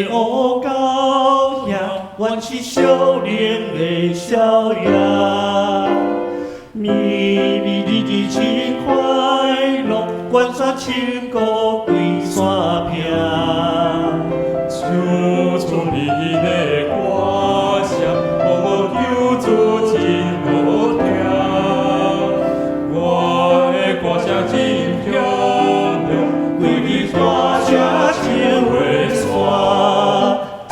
个乌狗仔，原是少年的逍遥。绵绵日日真快乐，关山青歌归山坪。唱出你的歌声，我求助真好听。我的歌声真响亮，规日大声唱的山，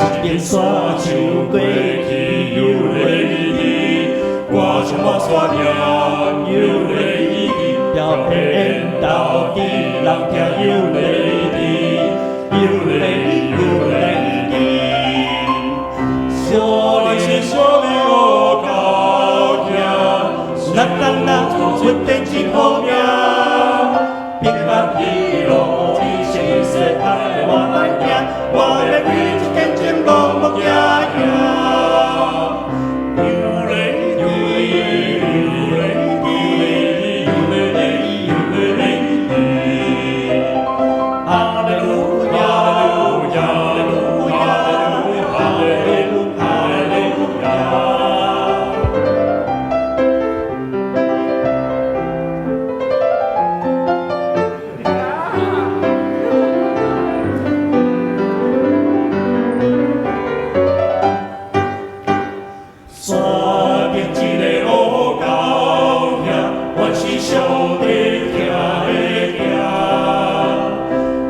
一边山唱过去又来去，歌声满山岭又来去，调片到底，人听又来去，又来去又来去。少年少年乌狗仔，啦啦啦，出得真好命，平安喜乐，一生世爱我来行，我要为一见证默默行行。又来又来又来又来，哈利路亚，哈利路亚，哈利路亚，哈利路亚。山边一个乌狗仔，原是少年行的行，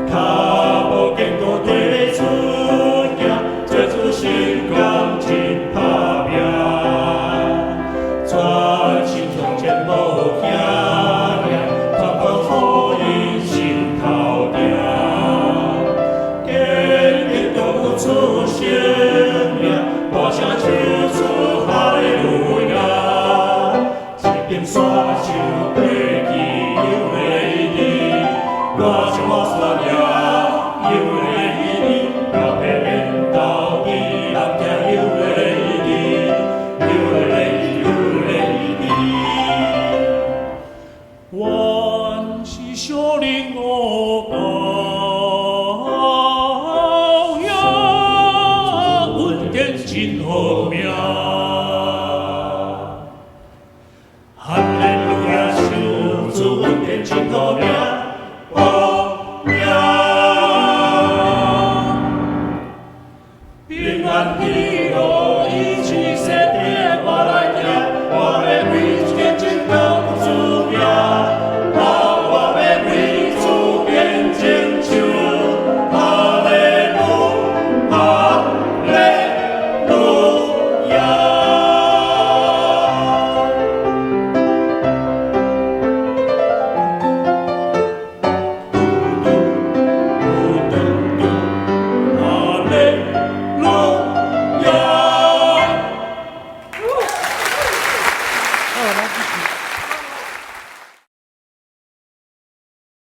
脚步坚固地出行，做出心甘真打拼，全心向前无惊惊，团团好运心头定，坚定中有出生命，大声唱出。哈利路亚，一边山唱过去又来去，歌声满山岭又来去，高平到底，人听又来去，又来去又来去。原是少年乌狗仔，稳定真好命。哈利路亚，守住稳定真好命。